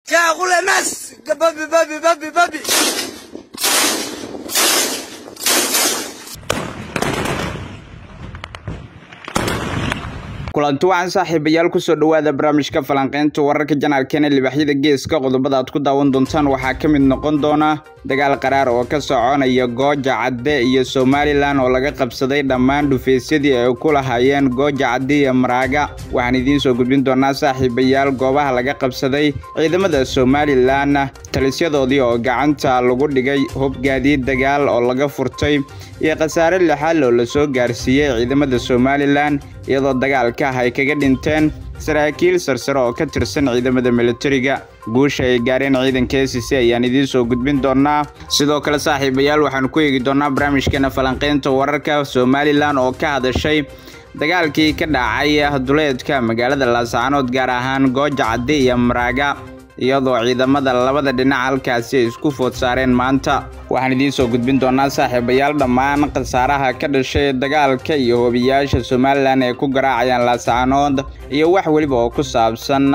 كأقول الناس بابي بابي بابي بابي kulanti waxaan saaxiibayaal ku soo dhawaada barnaamijka falanqeynta wararka janaalkeena libaxyada geeska qodobada aad ku daawan doontaan waxaa ka mid noqon doona dagaal qaraar oo ka soconaya Gooja Cadde iyo Somaliland oo laga qabsaday dhammaan dhufeesyadii ay ku lahaayeen Gooja Cadde iyo Maraaga waxaan idiin soo gudbin doonaa saaxiibayaal goobaha laga qabsaday ciidamada Somaliland talisyadoodii oo gacanta lagu dhigay hub gaadiid dagaal oo laga furtay iyo khasaare lixaal oo la soo gaarsiiyay ciidamada Somaliland iyadoo dagaalka ay kaga dhinteen saraakiil sarsare oo ka tirsan ciidamada militariga guusha ay gaareen ciidanka SSC ayaan idiin soo gudbin doonaa sidoo kale saaxiibayaal waxaan ku eegi doonaa barnaamijkeena falanqeynta wararka Somaliland oo ka hadashay dagaalkii ka dhacay duleedka magaalada Laascaanood gaar ahaan Gooja Cadde iyo Maraaga iyadoo ciidamada labada dhinac halkaasi isku food saareen maanta waxaan idiin soo gudbin doonaa saaxiibayaal dhammaan khasaaraha ka dhashay dagaalka iyo hoobiyaasha Somaliland ee ku garaacayaan Laascaanood iyo wax waliba oo ku saabsan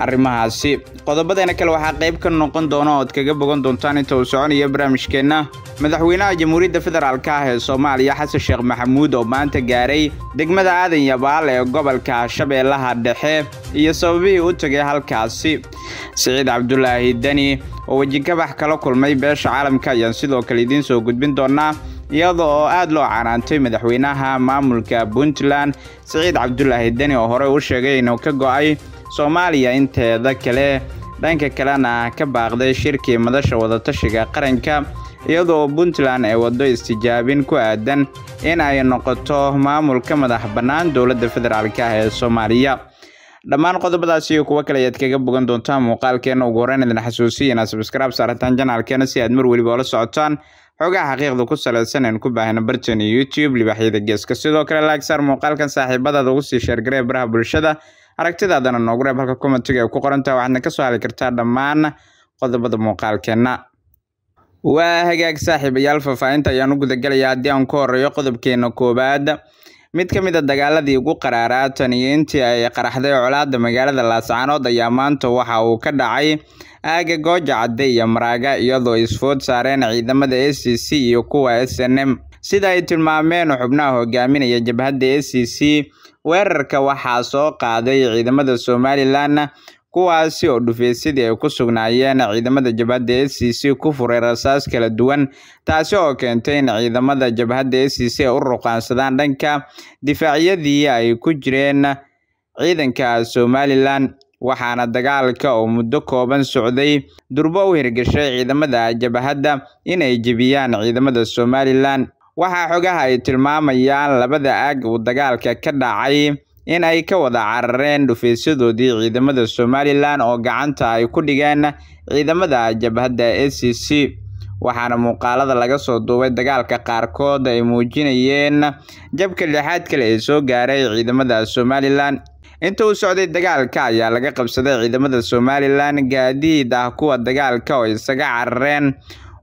arrimahaasi qodobadeena kale waxaa qayb ka noqon doona oo kaga bogan doontaan inta uu soconayo barnaamijkeena madaxweynaha Jamhuuriyadda Federaalka ah ee Soomaaliya Xasan Sheekh Maxamuud oo maanta gaaray degmada Aadan Yabaal ee gobolka Shabeellaha Dhexe iyo sababihii uu tagay halkaasi Saciid Cabdullaahi Dani oo wajigabax kala kulmay beesha caalamka ayaan sidoo kale idiin soo gudbin doonaa iyadoo aad loo canaantay madaxweynaha maamulka Puntland Saciid Cabdullaahi Dani oo hore u sheegay inuu ka go'ay Soomaaliya inteeda kale dhanka kalena ka baaqday shirkii madasha wada tashiga qaranka iyadoo Puntland ay wado istijaabin ku aadan in ay noqoto maamulka madax bannaan dowladda federaalka ah ee Soomaaliya dhammaan qodobadaas iyo kuwa kale aad kaga bogan doontaan muuqaalkeena ugu horreyn idin xasuusiyana subscribe saartaan janaalkeena si aad mar waliba ula socotaan xogaha xaqiiqda ku saleysan ee ku baahina bartan YouTube libaxyada geeska sidoo kale like saar muuqaalkan saaxiibadaada ugu sii share garee baraha bulshada aragtidaadana noogu reeb halka commentiga ku qoranta waxaadna ka soo heli kartaa dhammaan qodobada muuqaalkeena waa hagaag saaxiibayaal faafahinta ayaan u guda galayaa haddii aan ku horeeyo qodobkeena koobaad mid ka mid ah dagaaladii ugu qaraaraa tan iyo intii ay qaraxday colaadda magaalada Laascaanood ayaa maanta waxa uu ka dhacay aaga Gooja Cadde iyo Maraaga iyadoo isfood saareen ciidamada SSC iyo kuwa SNM sida ay tilmaameen xubnaha hogaaminaya jabhadda SSC weerarka waxaa soo qaaday ciidamada Somaliland kuwaasi oo dhufeesyadii ay ku sugnaayeen ciidamada jabhadda SSC ku furay rasaas kala duwan taasi oo keentay in ciidamada jabhadda SSC u ruqaansadaan dhanka difaacyadii ay ku jireen ciidanka Somaliland waxaana dagaalka oo muddo kooban socday durbo u hirgashay ciidamada jabhadda inay jebiyaan ciidamada Somaliland waxa xogaha ay tilmaamayaan labada aag uu dagaalka ka dhacay in ay ka wada carareen dhufeesyadoodii ciidamada Somaliland oo gacanta ay ku dhigeen ciidamada jabhadda SSC waxaana muuqaalada laga soo duubay dagaalka qaarkood ay muujinayeen jabka lixaad kale ee soo gaaray ciidamada Somaliland inta uu socday dagaalka ayaa laga qabsaday ciidamada Somaliland gaadiid ah kuwa dagaalka oo isaga carareen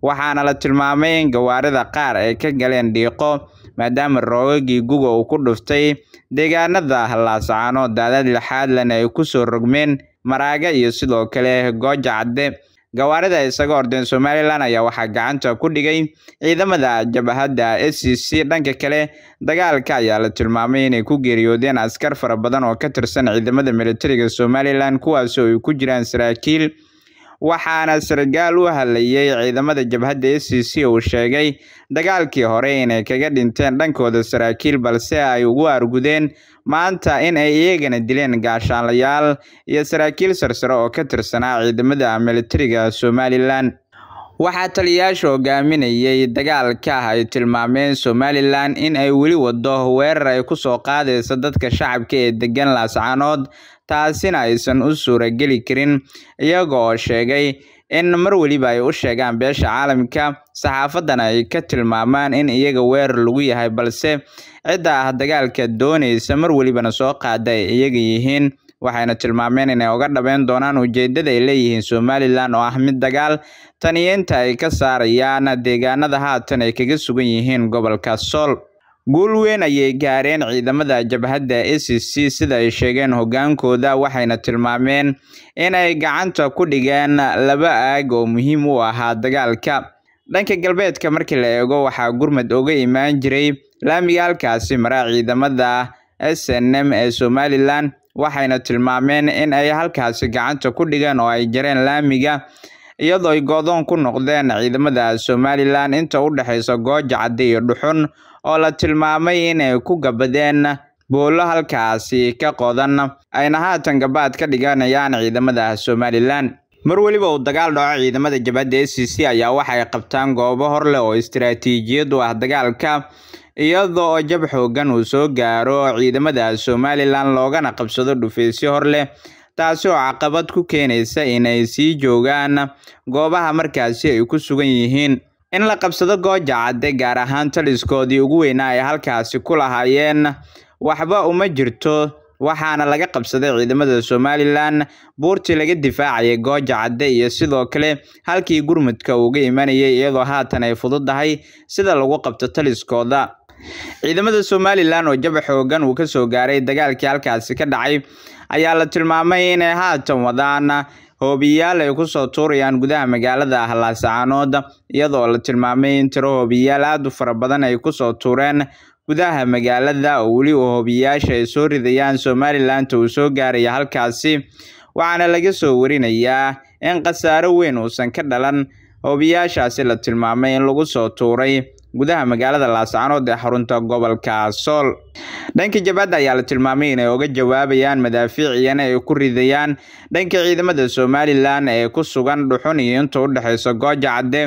waxaana la tilmaamay in gawaarida qaar ay ka galeen dhiiqo maadaama roogagii guga uu ku dhuftay deegaanada Laascaanood daadad lixaad lana ay ku soo rogmeen Maraaga iyo sidoo kale Gooja Cadde gawaarida isaga ordeen Somaliland ayaa waxa gacanta ku dhigay ciidamada jabhadda SSC dhanka kale dagaalka ayaa la tilmaamay inay ku geeriyoodeen askar fara badan oo ka tirsan ciidamada militariga Somaliland kuwaas oo ay ku jiraan saraakiil waxaana sargaal u hadlayay ciidamada jabhadda SSC oo sheegay dagaalkii hore inay kaga dhinteen dhankooda saraakiil balse ay ugu argudeen maanta in ay iyagana dileen gaashaanlayaal iyo saraakiil sarsare oo ka tirsanaa ciidamada militariga Somaliland waxaa taliyayaasha hogaaminayay dagaalka ay tilmaameen Somaliland in ay weli wado weerar ay ku soo qaadayso dadka shacabka ee degan Laascaanood taasina aysan u suuragali karin iyagoo sheegay in mar waliba ay u sheegaan beesha caalamka saxaafadana ay ka tilmaamaan in iyaga weerar lagu yahay balse cidda dagaalka doonaysa mar walibana soo qaada ay iyaga yihiin waxayna tilmaameen inay uga dhabeyn doonaan ujeedada ay leeyihiin Somaliland oo ah mid dagaal taniyeenta ay ka saarayaan deegaanada haatan ay kaga sugan yihiin gobolka Sool guul weyn ayay gaareen ciidamada jabhadda SSC sida ay sheegeen hogaankooda waxayna tilmaameen in ay gacanta ku dhigeen laba aag oo muhiim u ahaa dagaalka. dhanka galbeedka markii la eego waxaa gurmad uga imaan jiray laamiga halkaasi mara ciidamada SNM ee Somaliland waxayna tilmaameen in ay halkaasi gacanta ku dhigeen oo ay jareen laamiga iyadoo ay go'doon ku noqdeen ciidamada Somaliland inta u dhaxaysa Gooja Cadde iyo Dhuxun oo la tilmaamay in ay ku gabadeen boolo halkaasi ka qodan ayna haatan gabaad ka dhiganayaan ciidamada Somaliland. mar waliba uu dagaal dhaco ciidamada jabhadda SSC ayaa waxay qabtaan goobo hor leh oo istiraatiijiyad u ah dagaalka iyadoo jab xoogan uu soo gaaro ciidamada Somaliland loogana qabsado dhufaysyo hor leh taasoo caqabad ku keenaysa inay sii joogaan goobaha markaasi ay ku sugan yihiin. in la qabsado Gooja Cadde gaar ahaan taliskoodii ugu weynaa ay halkaasi ku lahaayeen waxba uma jirto waxaana laga qabsaday ciidamada Somaliland buurtii laga difaacay Gooja Cadde iyo sidoo kale halkii gurmadka uga imanayay iyadoo haatan ay fududahay sida lagu qabto taliskooda. ciidamada Somaliland oo jab xoogan uu ka soo gaaray dagaalkii halkaasi ka dhacay ayaa la tilmaamay in ay haatan wadaan hoobiyaal ay ku soo tuurayaan gudaha magaalada Laascaanood iyadoo la tilmaamay in tiro hoobiyaal aad u fara badan ay ku soo tuureen gudaha magaalada oo wali hoobiyaasha ay soo ridayaan Somaliland uu soo gaaray halkaasi waxaana laga soo warinayaa in qasaaro weyn uusan ka dhalan hoobiyaashaasi la tilmaamay in lagu soo tuuray gudaha magaalada Laascaanood ee xarunta gobolka Sool. dhanka jabhadda ayaa la tilmaamay in ay uga jawaabayaan madaafiiciyana ay ku ridayaan dhanka ciidamada Somaliland ee ku sugan Dhuxun iyo inta u dhaxaysa Gooja Cadde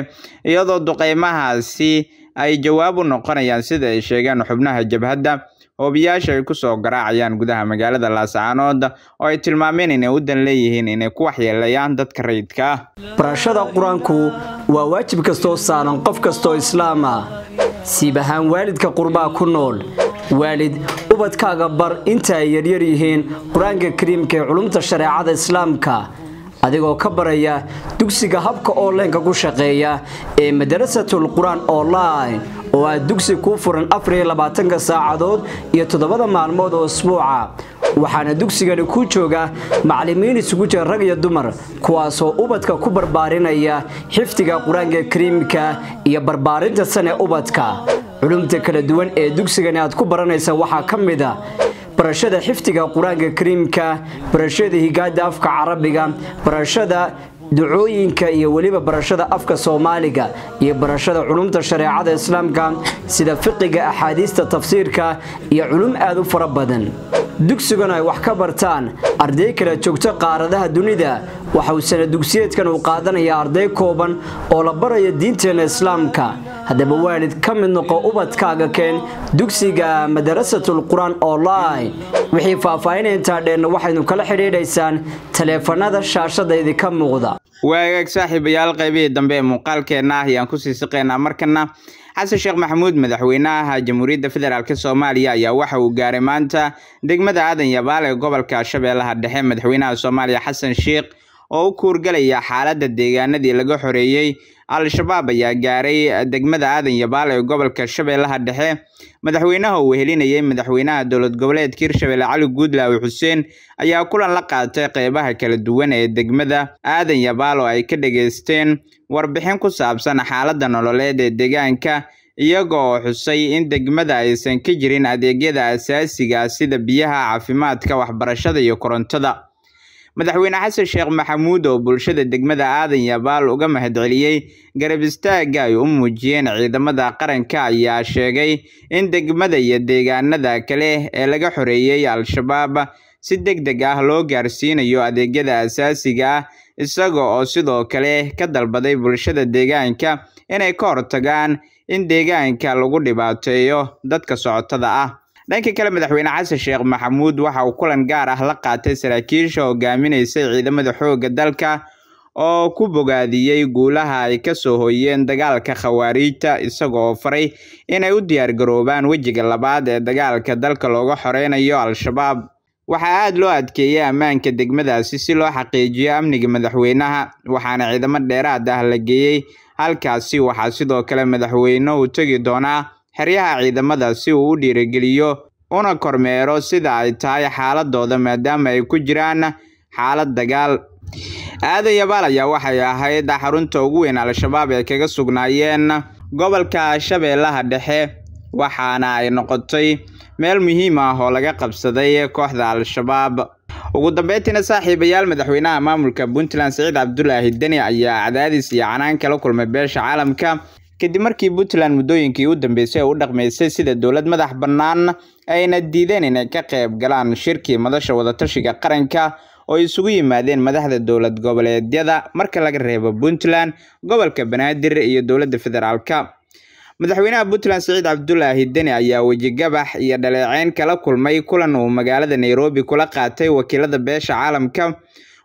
iyadoo duqeymahaasi ay jawaab u noqonayaan sida ay sheegeen xubnaha jabhadda hoobiyaasha ay ku soo garaacayaan gudaha magaalada Laascaanood oo ay tilmaameen inay u dan leeyihiin inay ku waxyeelayaan dadka rayidka ah. barashada quraanku waa waajib kastoo saaran qof kastoo islaam ah siibahaan waalidka qurbaa ku nool waalid ubadkaaga bar inta ay yaryar yihiin quraanka kariimka ee culumta shariicada islaamka adigoo ka baraya dugsiga habka online ku shaqeeya ee madrasatul quraan online oo ah dugsi ku furan 24 saacadood iyo 7 maalmood oo usbuuca waxaana dugsigani ku jooga macallimiin isugu jira rag iyo dumar kuwaas oo ubadka ku barbaarinaya xifdiga quraanka kariimka iyo barbaarinta sane ubadka culumta kala duwan ee dugsigani aad ku baranaysa waxa kamid ah barashada xifdiga quraanka kariimka barashada higaada afka carabiga barashada ducooyinka iyo waliba barashada afka Soomaaliga iyo barashada culumta shariicada islaamka sida fiqiga axaadiista tafsiirka iyo culum aad u fara badan dugsigana ay wax ka bartaan arday kala joogta qaaradaha dunida waxa uu sanad dugsiyeedkan uu qaadanayaa arday kooban oo la barayo diinteena islaamka hadaba waalid ka mid noqo ubadkaaga keen dugsiga madrasatul quraan online wixii faahfaahinta dheerna waxaynu kala xiriireysaan taleefanada shaashada idinka muuqda. waagaag saaxiibayaal qaybihii dambe ee muuqaalkeena ayaan ku sii siqeynaa markana xasan sheekh maxamuud madaxweynaha jamhuuriyadda federaalka Soomaaliya ayaa waxa uu gaaray maanta degmada Aadan Yabaal ee gobolka Shabeellaha Dhexe. madaxweynaha Soomaaliya xasan sheekh oo u kuurgalaya xaaladda deegaanadii laga xoreeyay al-shabaab ayaa gaaray degmada Aadan Yabaal ee gobolka Shabeellaha Dhexe. madaxweynaha uu helinayay madaxweynaha dowlad goboleedka Hirshabelle Cali Guudlaawe Xuseen ayaa kulan la qaatay qaybaha kala duwan ee degmada Aadan Yabaal oo ay ka dhageysteen warbixin ku saabsan xaaladda nololeed ee deegaanka iyagoo xusay in degmada aysan ka jirin adeegyada aasaasiga sida biyaha, caafimaadka, waxbarashada iyo korontada. madaxweyne xasan sheekh maxamuud oo bulshada degmada Aadan Yabaal uga mahadceliyay garab istaaga ay u muujiyeen ciidamada qaranka ayaa sheegay in degmada iyo deegaanada kale ee laga xoreeyay al-shabaab si degdeg ah loo gaarsiinayo adeegyada aasaasiga ah isagoo oo sidoo kale ka dalbaday bulshada deegaanka inay ka hortagaan in deegaanka lagu dhibaateeyo dadka socotada ah. dhanka kale madaxweyne xasan sheekh maxamuud waxa uu kulan gaar ah la qaatay saraakiisha hogaaminaysa ciidamada xoogga dalka oo ku bogaadiyay guulaha ay ka soo hooyeen dagaalka khawaarijta isagoo faray inay u diyaar garoobaan wajiga labaad ee dagaalka dalka looga xoreynayo al-shabaab. waxaa aad loo adkeeyay ammaanka degmadaasi si loo xaqiijiyo amniga madaxweynaha waxaana ciidamo dheeraad ah la geeyay halkaasi. waxaa sidoo kale madaxweynuhu tagi doonaa xeryaha ciidamada si uu u dhiirigeliyo una kormeero sida ay tahay xaaladooda maadaama ay ku jiraan xaalad dagaal. Aadan Yabaal ayaa waxay ahayd xarunta ugu weyn Al-Shabaab ee kaga sugnaayeen gobolka Shabeellaha Dhexe, waxaana ay noqotay meel muhiim ah oo laga qabsaday kooxda Al-Shabaab. ugu dambeyntiina saaxiibayaal madaxweynaha maamulka Puntland Saciid Cabdullaahi Deni ayaa cadaadis iyo canaan kala kulmay beesha caalamka kadib markii Puntland muddooyinkii u dambeysay u dhaqmaysay sida dawlad madax bannaan ayna diideen inay ka qayb galaan shirkii madasha wadatashiga qaranka oo isugu yimaadeen madaxda dawlad goboleedyada marka laga reebo Puntland, gobolka Banaadir iyo dawladda federaalka. madaxweynaha Puntland Saciid Cabdullaahi Deni ayaa wajigabax iyo dhaleeceyn kala kulmay kulan uu magaalada Nairobi kula qaatay wakiilada beesha caalamka.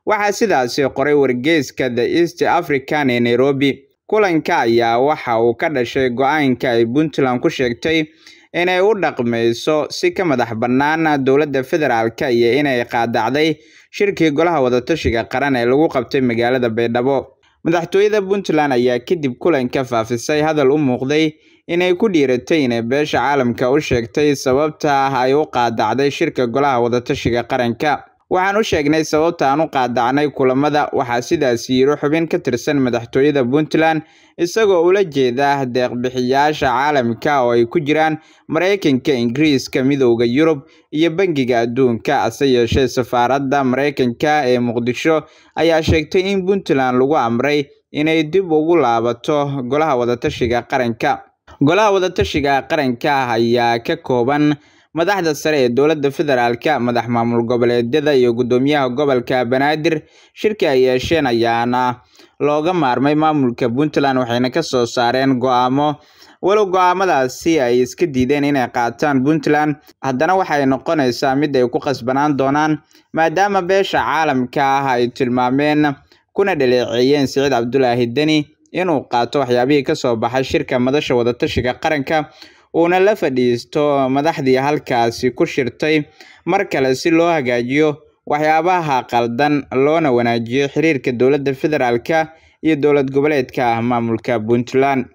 waxaa sidaas qoray wargeyska The East African ee Nairobi. kulanka ayaa waxa uu ka dhashay go'aanka ay Puntland ku sheegtay inay u dhaqmayso si ka madax bannaan dawladda federaalka iyo inay qaadacday shirkii golaha wadatashiga qaran ee lagu qabtay magaalada Baydhabo. madaxtooyada Puntland ayaa kadib kulanka faafisay hadal u muuqday inay ku dhiiratay inay beesha caalamka u sheegtay sababta ay u qaadacday shirka golaha wadatashiga qaranka. waxaan u sheegnay sababta aan u qaadacnay kulamada, waxaa sidaas yiri xubin ka tirsan madaxtooyada Puntland isagoo ula jeeda deeq bixiyaasha caalamka oo ay ku jiraan Mareykanka, Ingiriiska, Midowga Yurub iyo Bangiga Adduunka. ase yeeshee safaaradda Mareykanka ee Muqdisho ayaa sheegtay in Puntland lagu amray inay dib ugu laabato golaha wadatashiga qaranka. golaha wadatashiga qaranka ayaa ka kooban madaxda sare ee dawladda federaalka, madax maamul goboleedyada iyo gudoomiyaha gobolka Banaadir. shirka ay yeesheen ayaana looga maarmay maamulka Puntland waxayna ka soo saareen go'aamo. walow go'aamadaasi ay iska diideen inay qaataan Puntland, haddana waxay noqonaysaa mid ay ku qasbanaan doonaan maadaama beesha caalamka ay tilmaameen kuna dhaleeceeyeen Saciid Cabdullaahi Deni inuu qaato waxyaabihii ka soo baxay shirka madasha wadatashiga qaranka uuna la fadhiisto madaxdii halkaasi ku shirtay mar kale si loo hagaajiyo waxyaabaha qaldan loona wanaajiyo xiriirka dawladda federaalka iyo dawlad goboleedka maamulka Puntland.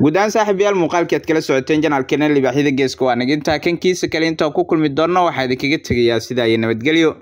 guudaan saaxiibayaal muuqaalkeed kala socoteen janaalkeena libaaxyada geeska waa naginta kankiisa kale inta ku kulmi doono waxaa idinkaga tegayaa sida ay nabadgelyo.